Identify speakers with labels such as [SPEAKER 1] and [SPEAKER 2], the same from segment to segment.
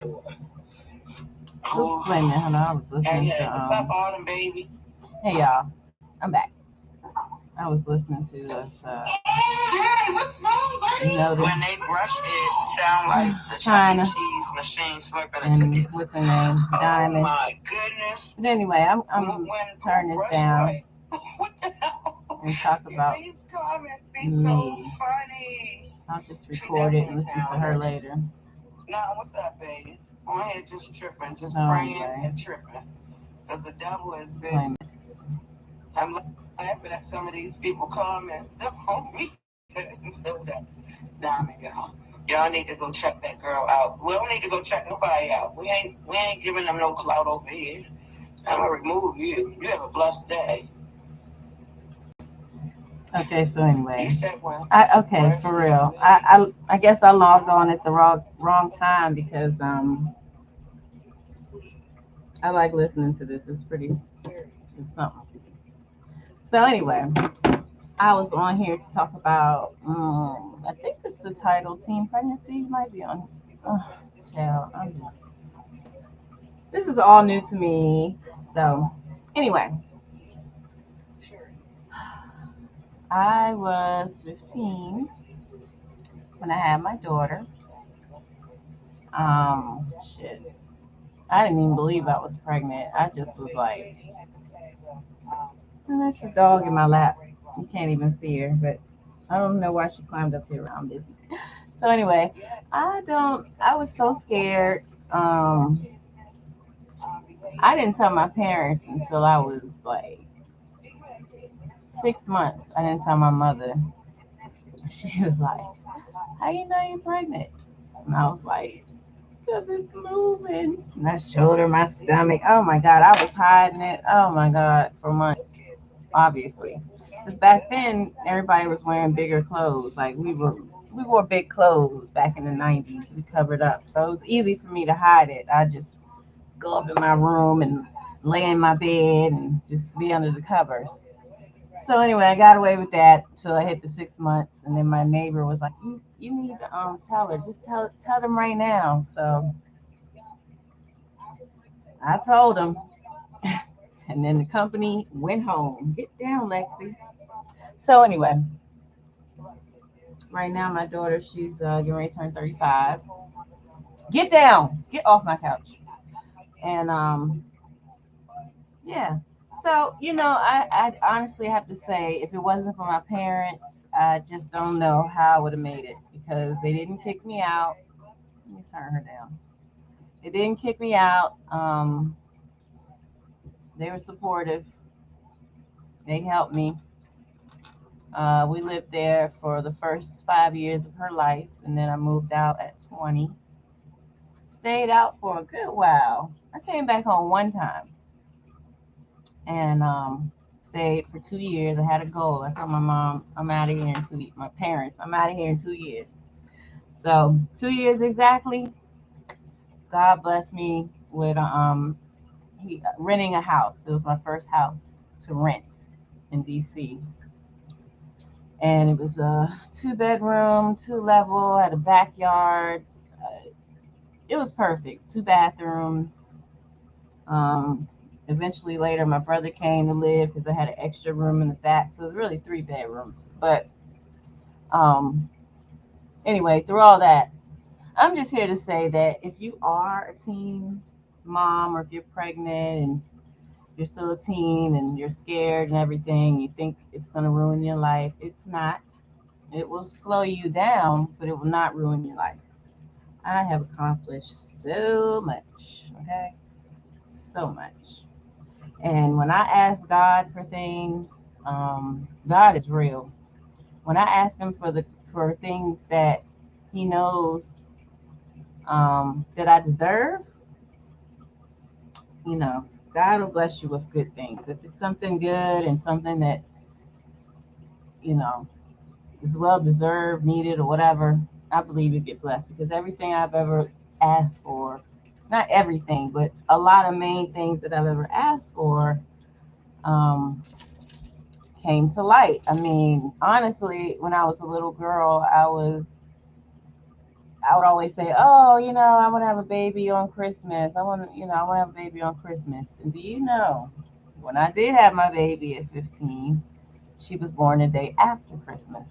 [SPEAKER 1] Oops, wait a minute. Hold on. I was listening to Hey y'all, I'm back. I was listening to this.
[SPEAKER 2] Hey, what's wrong, buddy?
[SPEAKER 1] Notice
[SPEAKER 2] When they brush it, sound like the
[SPEAKER 1] China
[SPEAKER 2] Chuck E. Cheese machine slurping the
[SPEAKER 1] and
[SPEAKER 2] tickets.
[SPEAKER 1] what's her name,
[SPEAKER 2] Oh
[SPEAKER 1] Diamond.
[SPEAKER 2] my goodness.
[SPEAKER 1] But anyway, I'm
[SPEAKER 2] When
[SPEAKER 1] turn this
[SPEAKER 2] brush
[SPEAKER 1] down
[SPEAKER 2] right. What the hell?
[SPEAKER 1] and talk about
[SPEAKER 2] These comments be so
[SPEAKER 1] me.
[SPEAKER 2] funny.
[SPEAKER 1] I'll just
[SPEAKER 2] She
[SPEAKER 1] record it and
[SPEAKER 2] definitely
[SPEAKER 1] listen to her
[SPEAKER 2] talented.
[SPEAKER 1] later.
[SPEAKER 2] Nah, what's up, baby? On here just tripping, just
[SPEAKER 1] So
[SPEAKER 2] praying
[SPEAKER 1] anyway,
[SPEAKER 2] and tripping. Because the devil is
[SPEAKER 1] wait a
[SPEAKER 2] busy.
[SPEAKER 1] minute.
[SPEAKER 2] I'm laughing at some of these people comments. On me. So that Diamond, y'all. Y'all need to go check that girl out. We don't need to go check nobody out. We ain't giving them no clout over here. I'm gonna remove you. You have a blessed day.
[SPEAKER 1] Okay, so anyway,
[SPEAKER 2] You said when?
[SPEAKER 1] okay, for real. I guess I logged on at the wrong time because I like listening to this. It's something. So anyway, I was on here to talk about I think it's the title Teen Pregnancy might be on. Oh, child, this is all new to me. So anyway, I was 15 when I had my daughter. Shit. I didn't even believe I was pregnant. I just was like, and that's the dog in my lap. You can't even see her, but I don't know why she climbed up here around this. So anyway, I was so scared. Um, I didn't tell my parents until I was like 6 months. I didn't tell my mother. She was like, "How you know you're pregnant?" And I was like, "Cause it's moving." And I showed her my stomach. Oh my God, I was hiding it. Oh my God, for months, obviously. Because back then, everybody was wearing bigger clothes. Like we wore big clothes back in the 90s. We covered up. So it was easy for me to hide it. I just go up in my room and lay in my bed and just be under the covers. So anyway, I got away with that till I hit the 6 months, and then my neighbor was like, "You need to tell her, just tell them right now." So I told him, and then the company went home. Get down, Lexi. So anyway, right now my daughter, she's getting ready to turn 35. Get down, get off my couch, and yeah. So I honestly have to say, if it wasn't for my parents, I just don't know how I would have made it because they didn't kick me out. Let me turn her down. They didn't kick me out. They were supportive. They helped me. We lived there for the first 5 years of her life, and then I moved out at 20. Stayed out for a good while. I came back home one time and stayed for 2 years. I had a goal. I told my mom, I'm out of here in 2 years. My parents, I'm out of here in 2 years. So 2 years exactly. God blessed me with renting a house. It was my first house to rent in DC, and it was a 2 bedroom, 2 level, had a backyard. Uh, it was perfect. 2 bathrooms. Um, Eventually, later, my brother came to live because I had an extra room in the back, so it was really 3 bedrooms. But um, anyway, through all that, I'm just here to say that if you are a teen mom or if you're pregnant and you're still a teen and you're scared and everything, you think it's going to ruin your life, it's not. It will slow you down, but it will not ruin your life. I have accomplished so much, okay? So much. And when I ask God for things, God is real. When I ask Him for things that He knows that I deserve, God will bless you with good things. If it's something good and something that you know is well deserved, needed, or whatever, I believe you get blessed because everything I've ever asked for, not everything, but a lot of main things that I've ever asked for, um, came to light. I mean, honestly, when I was a little girl, I would always say, oh, I want to have a baby on Christmas. I want to have a baby on Christmas. And do you know, when I did have my baby at 15, she was born the day after Christmas.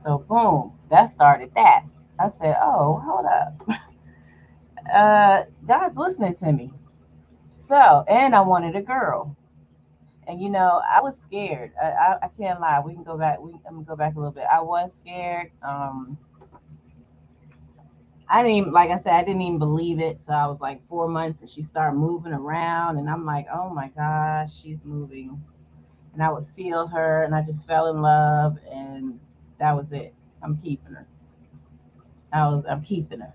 [SPEAKER 1] So boom, that started that. I said, oh, hold up. God's listening to me. So, and I wanted a girl. And I was scared. I can't lie. We can go back. I'm gonna go back a little bit. I was scared. I didn't even, like I said, I didn't even believe it. So I was like 4 months, and she started moving around, and I'm like, oh my gosh, she's moving. And I would feel her, and I just fell in love, and that was it. I'm keeping her. I'm keeping her.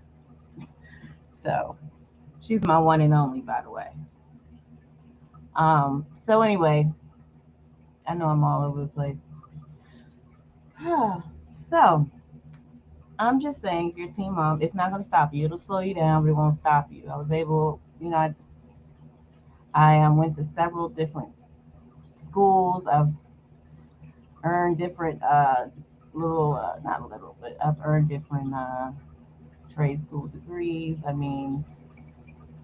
[SPEAKER 1] So she's my one and only, by the way. So anyway, I know I'm all over the place. So I'm just saying, if you're a teen mom, it's not going to stop you. It'll slow you down, but it won't stop you. I was able, I went to several different schools. I've earned different not little, but I've earned different trade school degrees. I mean,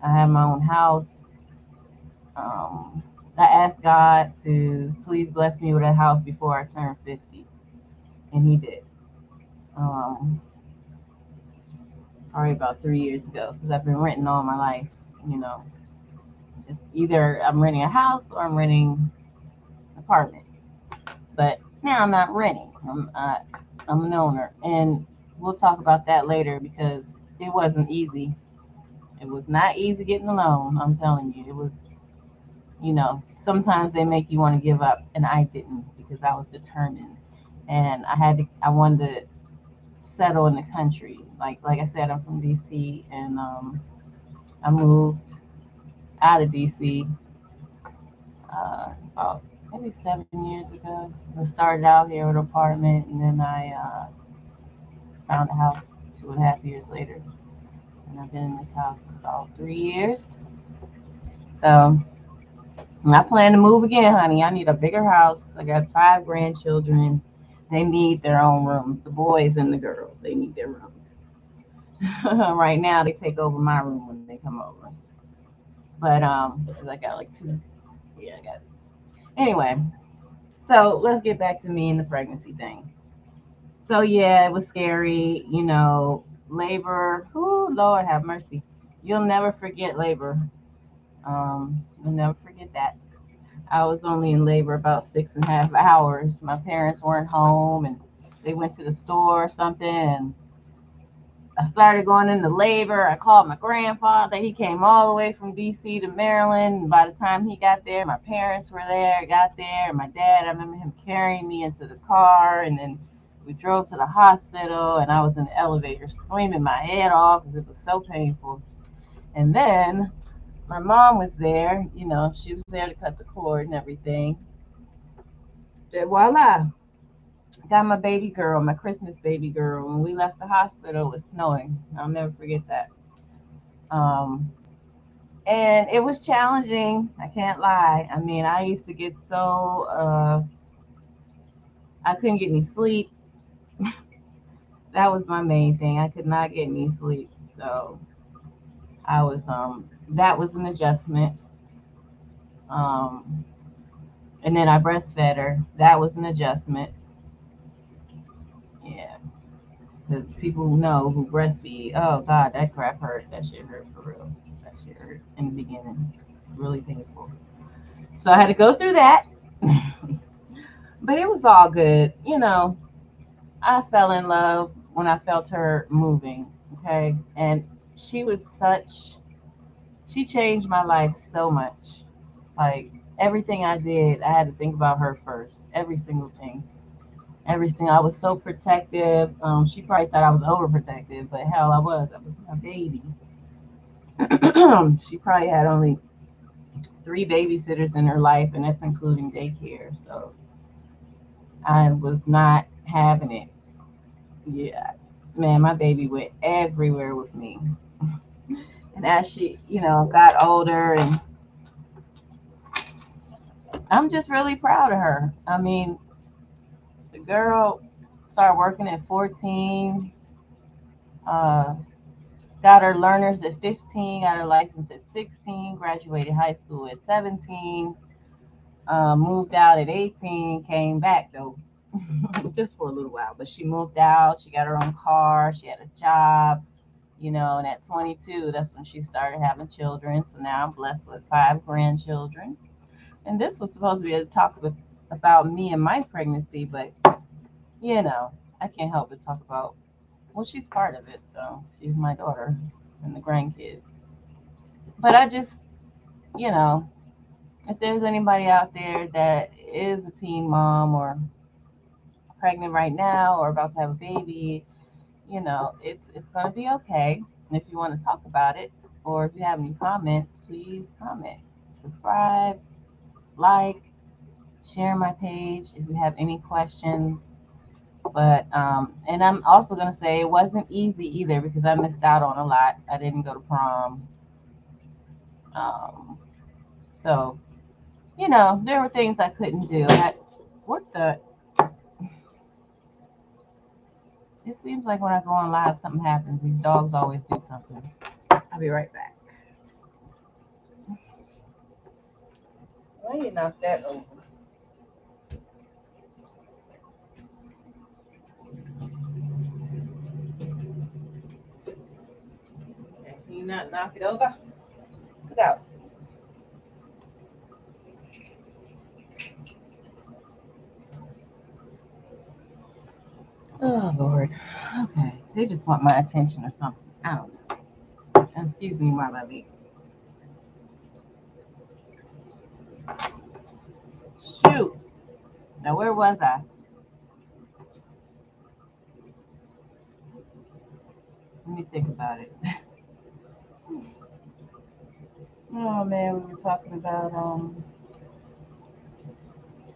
[SPEAKER 1] I have my own house. Um, I asked God to please bless me with a house before I turn 50, and He did. Um, Probably about 3 years ago, because I've been renting all my life. You know, it's either I'm renting a house or I'm renting an apartment. But now I'm not renting. I'm an owner, and we'll talk about that later because it wasn't easy. It was not easy getting a loan. I'm telling you, it was. Sometimes they make you want to give up, and I didn't because I was determined, and I wanted to settle in the country. Like I said, I'm from DC, and I moved out of DC about maybe 7 years ago. I started out here with an apartment, and then I found a house 2.5 years later, and I've been in this house about 3 years. So I plan to move again, honey. I need a bigger house. I got 5 grandchildren. They need their own rooms. The boys and the girls, they need their rooms. Right now, they take over my room when they come over. But because I got like two. Yeah, I got. Anyway, so let's get back to me and the pregnancy thing. So yeah, it was scary. Labor. Oh Lord, have mercy. You'll never forget labor. You'll never forget that. I was only in labor about 6.5 hours. My parents weren't home, and they went to the store or something, and I started going into labor. I called my grandfather. He came all the way from DC to Maryland. And by the time he got there, my parents were there, got there. And my dad, I remember him carrying me into the car. And then we drove to the hospital. And I was in the elevator screaming my head off because it was so painful. And then my mom was there. She was there to cut the cord and everything. And voila, got my baby girl, my Christmas baby girl. When we left the hospital, it was snowing. I'll never forget that. Um, and it was challenging. I can't lie. I mean, I used to get so I couldn't get any sleep. That was my main thing. I could not get any sleep. So I was that was an adjustment. Um, and then I breastfed her. That was an adjustment. Yeah, because people know who breastfeed. Oh God, that crap hurt. That shit hurt for real. That shit hurt in the beginning. It's really painful. So I had to go through that. But it was all good. I fell in love when I felt her moving. Okay. And she was she changed my life so much. Like everything I did, I had to think about her first. Every single thing. Every single, I was so protective. She probably thought I was overprotective, but hell, I was. I was my baby. She probably had only 3 babysitters in her life, and that's including daycare. So I was not having it. Yeah, man, my baby went everywhere with me. And as she, got older, and I'm just really proud of her. I mean, the girl started working at 14. Uh, got her learners at 15, got her license at 16, graduated high school at 17, moved out at 18, came back though, just for a little while. But she moved out, she got her own car, she had a job, and at 22, that's when she started having children. So now I'm blessed with 5 grandchildren. And this was supposed to be a talk about me and my pregnancy, but I can't help but talk about, well, she's part of it, so she's my daughter and the grandkids. But I just, you know, if there's anybody out there that is a teen mom or pregnant right now or about to have a baby, it's gonna be okay. And if you want to talk about it, or if you have any comments, please comment, subscribe, like, share my page if you have any questions. But and I'm also gonna say it wasn't easy either because I missed out on a lot. I didn't go to prom. Um, so there were things I couldn't do. What the? It seems like when I go on live, something happens. These dogs always do something. I'll be right back. Why you knock that over? Okay, can you not knock it over? Look out. Oh Lord. Okay, they just want my attention or something. I don't know. Excuse me while I leave. Shoot. Now where was I? Let me think about it. Oh man, we were talking about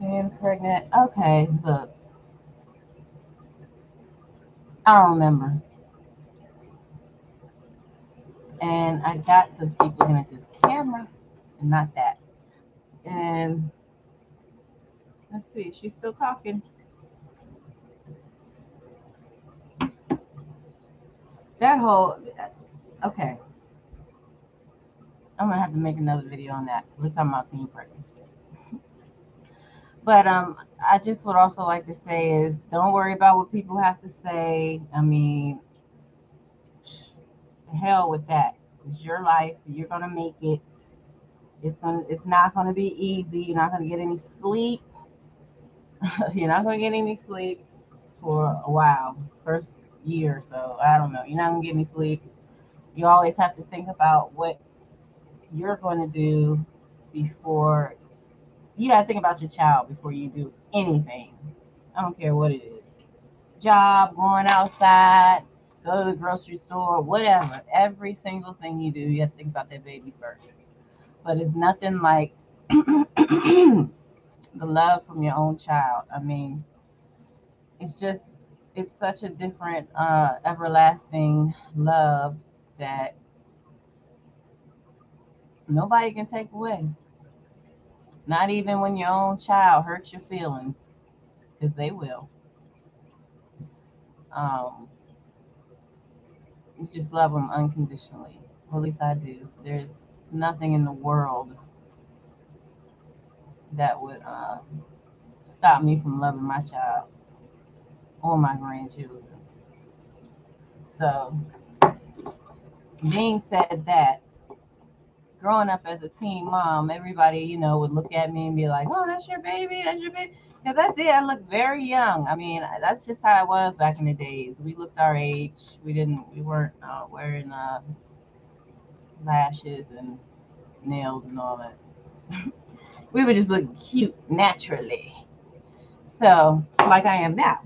[SPEAKER 1] being pregnant. Okay, look, I don't remember. And I got to keep looking at this camera and not that. And let's see, she's still talking. That whole okay. I'm gonna have to make another video on that. We're talking about teen pregnancy. But I just would also like to say is don't worry about what people have to say. I mean, hell with that. It's your life. You're gonna make it. It's not gonna be easy. You're not gonna get any sleep. You're not gonna get any sleep for a while. First year or so. I don't know. You're not gonna get any sleep. You always have to think about what you're going to do before you got to think about your child before you do anything. I don't care what it is. Job, going outside, go to the grocery store, whatever. Every single thing you do, you have to think about that baby first. But it's nothing like the love from your own child. I mean, it's such a different, everlasting love that nobody can take away. Not even when your own child hurts your feelings, because they will. Um, you just love them unconditionally. Well, at least I do. There's nothing in the world that would stop me from loving my child or my grandchildren. So, being said that, growing up as a teen mom, everybody, would look at me and be like, "Oh, that's your baby. That's your baby." Because I did. I looked very young. I mean, that's just how it was back in the days. We looked our age. We weren't wearing lashes and nails and all that. We were just looking cute naturally. So, like I am now.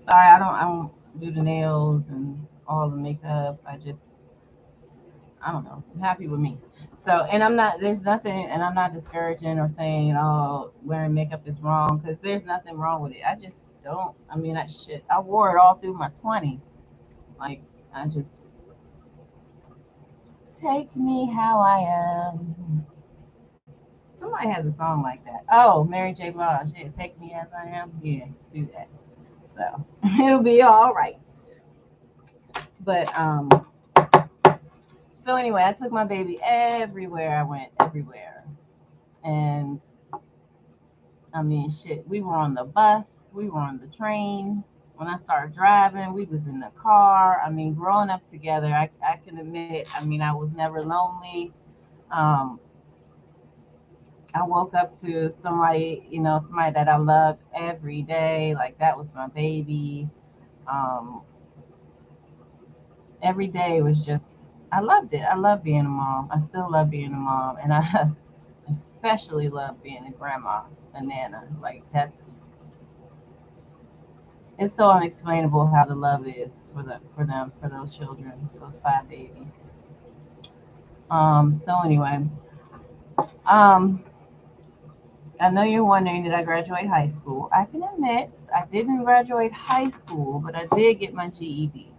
[SPEAKER 1] Sorry, I don't do the nails and all the makeup. I don't know. I'm happy with me. So, and there's nothing, and I'm not discouraging or saying, oh, wearing makeup is wrong, because there's nothing wrong with it. I just don't, I mean, I wore it all through my 20s. Like, I just, take me how I am. Somebody has a song like that. Oh, Mary J. Blige. Yeah, take me as I am. Yeah, do that. So, it'll be all right. But so anyway, I took my baby everywhere I went, everywhere. And I mean, shit, we were on the bus, we were on the train. When I started driving, we was in the car. I mean, growing up together, I can admit, I mean, I was never lonely. Um, I woke up to somebody, somebody that I loved every day. Like that was my baby. Um, every day was just, I loved it. I love being a mom. I still love being a mom. And I especially love being a grandma, a nana. Like it's so unexplainable how the love is for those children, those five babies. So anyway, um, I know you're wondering, did I graduate high school? I can admit I didn't graduate high school, but I did get my GED.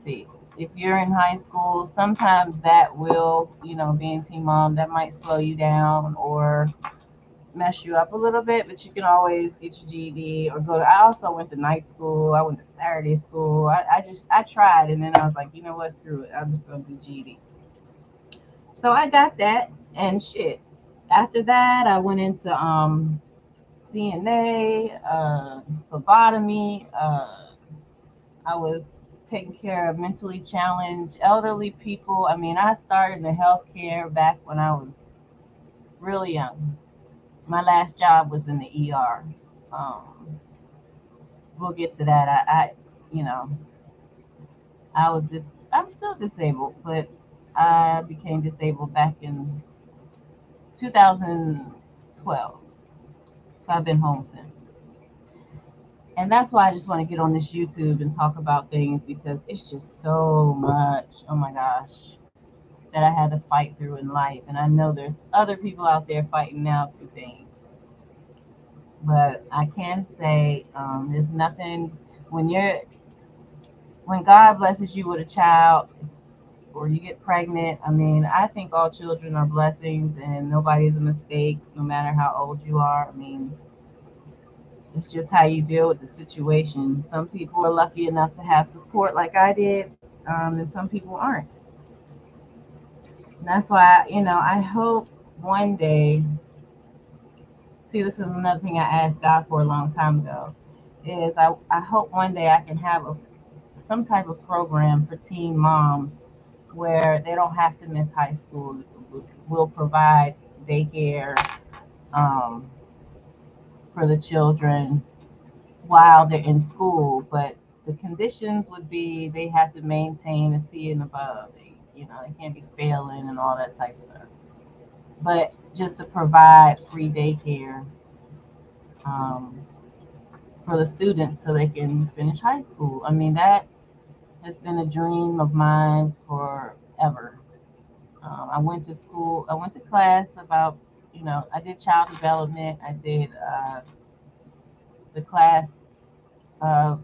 [SPEAKER 1] See, if you're in high school, sometimes that will, being teen mom, that might slow you down or mess you up a little bit, but you can always get your GED or go to. I also went to night school. I went to Saturday school. I tried, and then I was like, you know what, screw it. I'm just gonna do GED. So I got that, and shit. After that, I went into CNA, phlebotomy. I was taking care of mentally challenged elderly people. I mean, I started in healthcare back when I was really young. My last job was in the ER. Um, we'll get to that. You know, I was I'm still disabled, but I became disabled back in 2012. So I've been home since. And that's why I just want to get on this YouTube and talk about things because it's just so much, oh my gosh, that I had to fight through in life. And I know there's other people out there fighting now through things. But I can say there's nothing when when God blesses you with a child or you get pregnant. I mean, I think all children are blessings and nobody's a mistake, no matter how old you are. I mean, it's just how you deal with the situation. Some people are lucky enough to have support like I did, and some people aren't. And that's why, I hope one day, see, this is another thing I asked God for a long time ago, is I hope one day I can have some type of program for teen moms where they don't have to miss high school. We'll provide daycare um, for the children while they're in school, but the conditions would be they have to maintain a C and above. They can't be failing and all that type of stuff. But just to provide free daycare um, for the students so they can finish high school. I mean, that has been a dream of mine forever. I went to school, I went to class about, I did child development, I did the class I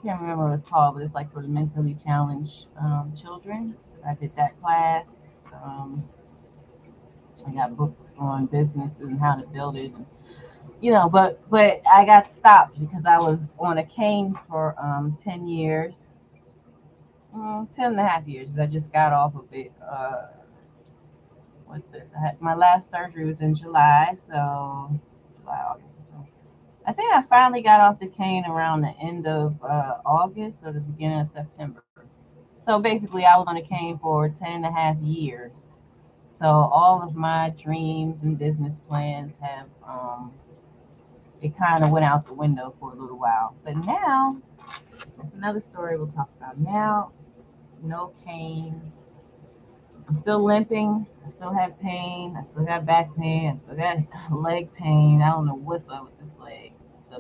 [SPEAKER 1] can't remember what it's called, but it's like for the mentally challenged children. I did that class. Um, I got books on business and how to build it. And, but I got stopped because I was on a cane for 10 years, 10 and a half years. I just got off of it. What's this? My last surgery was in July, so July, August. I think I finally got off the cane around the end of August or the beginning of September. So basically, I was on the cane for 10 and a half years. So all of my dreams and business plans it kind of went out the window for a little while. But now, that's another story we'll talk about. Now, no cane. I'm still limping. I still have pain. I still got back pain. I still got leg pain. I don't know what's up with this leg.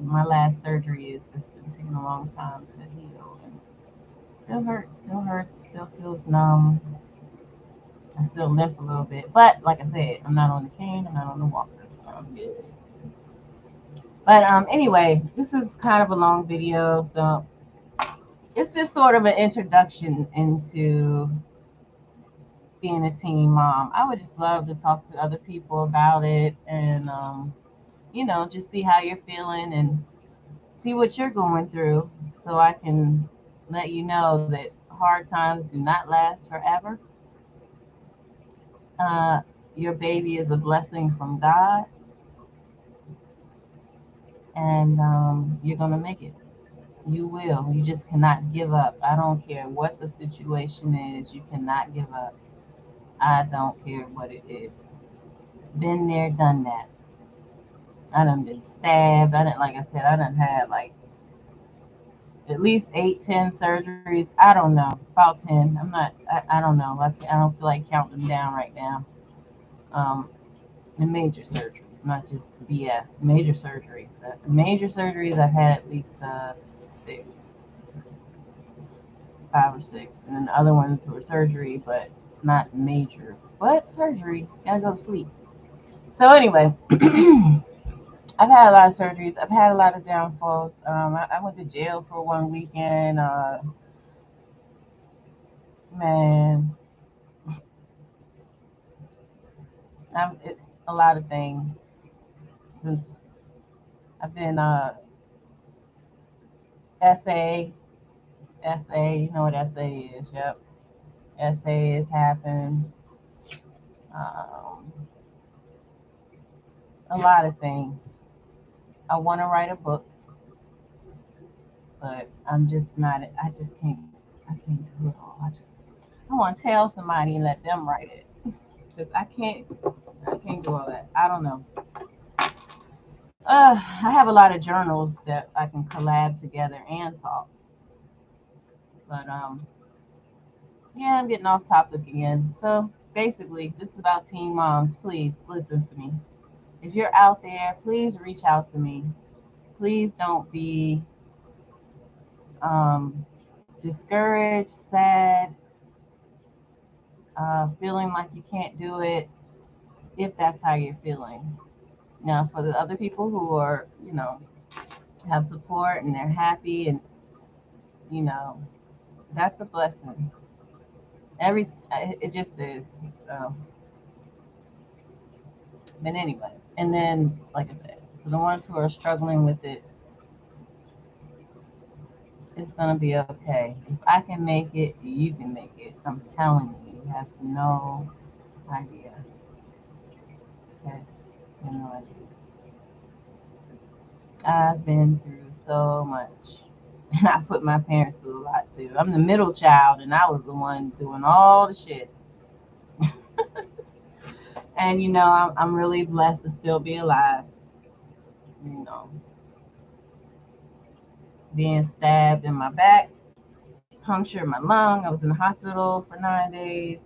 [SPEAKER 1] My last surgery has just been taking a long time to heal. And still hurts, still feels numb. I still limp a little bit. But like I said, I'm not on the cane, I'm not on the walker, so I'm good. But anyway, this is kind of a long video, so it's just sort of an introduction into being a teen mom. I would just love to talk to other people about it and just see how you're feeling and see what you're going through so I can let you know that hard times do not last forever. Uh, your baby is a blessing from God, and you're going to make it. You will. You just cannot give up. I don't care what the situation is. You cannot give up. I don't care what it is. Been there, done that. I done been stabbed. I didn't, like I said, I done had like at least 8, 10 surgeries. I don't know, about 10. I'm not. I don't know. I don't feel like counting them down right now. Um, the major surgeries, not just BS. Major surgeries. Major surgeries. I've had at least 6, 5 or 6, and then the other ones were surgery, but not major. But surgery. Gotta go to sleep. So anyway. I've had a lot of surgeries. I've had a lot of downfalls. I went to jail for one weekend. Man, a lot of things. Since I've been SA, SA. You know what SA is? Yep, SA has happened. Um, a lot of things. I want to write a book, but I'm just not. I just can't. I can't do it all. I want to tell somebody and let them write it because I can't. I can't do all that. I don't know. I have a lot of journals that I can collab together and talk. But yeah, I'm getting off topic again. So basically, this is about teen moms. Please listen to me. If you're out there, please reach out to me. Please don't be discouraged, sad, feeling like you can't do it. If that's how you're feeling. Now, for the other people who are, have support and they're happy and you know, that's a blessing. It just is. So, but anyway, and then like I said, for the ones who are struggling with it, it's gonna be okay. If I can make it, you can make it. I'm telling you, you have no idea. Okay, you have no idea. I've been through so much, and I put my parents through a lot too. I'm the middle child, and I was the one doing all the shit. And I'm really blessed to still be alive. You know, being stabbed in my back, punctured my lung. I was in the hospital for 9 days.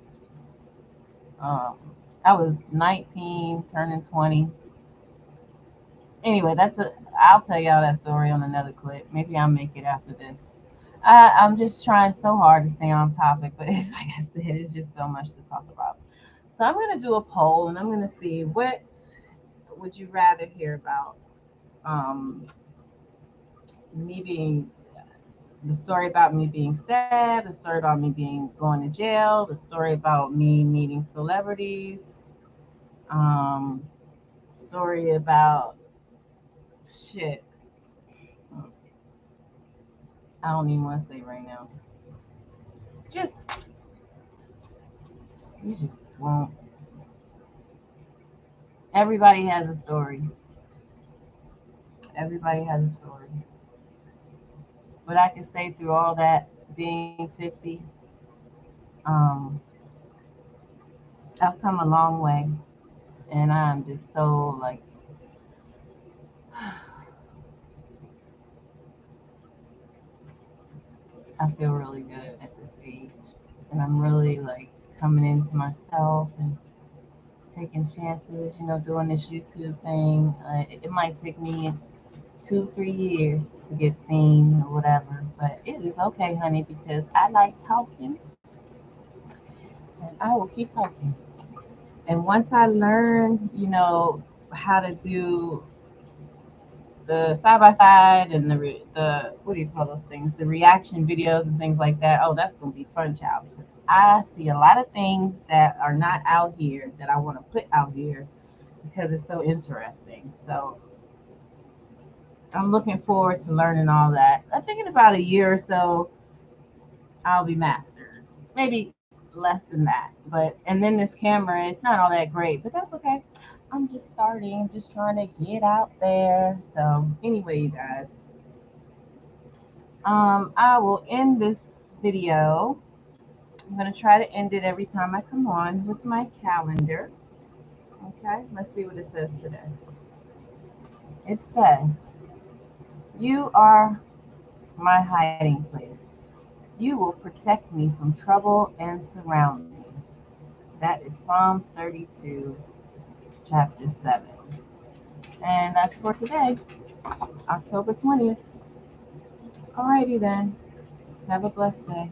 [SPEAKER 1] Um, I was 19, turning 20. Anyway, I'll tell y'all that story on another clip. Maybe I'll make it after this. I'm just trying so hard to stay on topic, but it's like I said, it's just so much to talk about. So I'm gonna do a poll, and I'm gonna see what would you rather hear about. Um, me being the story about me being stabbed, the story about me being going to jail, the story about me meeting celebrities, um, story about shit. I don't even want to say right now. Just you just won't. Everybody has a story. Everybody has a story. But I can say through all that, being 50, um, I've come a long way, and I'm just so like I feel really good at this age, and I'm really like coming into myself and taking chances. Doing this YouTube thing. It might take me 2, 3 years to get seen or whatever, but it is okay, honey, because I like talking, and I will keep talking. And once I learn, how to do the side by side and the what do you call those things? The reaction videos and things like that. Oh, that's gonna be fun, child. Because I see a lot of things that are not out here that I want to put out here because it's so interesting. So I'm looking forward to learning all that. I think in about a year or so, I'll be mastered. Maybe less than that. But and then this camera is not all that great, but that's okay. I'm just starting. I'm just trying to get out there. So anyway, you guys, I will end this video. I'm gonna try to end it every time I come on with my calendar. Okay, let's see what it says today. It says, "You are my hiding place. You will protect me from trouble and surround me." That is Psalms 32, chapter 7. And that's for today, October 20th. Alrighty then. Have a blessed day.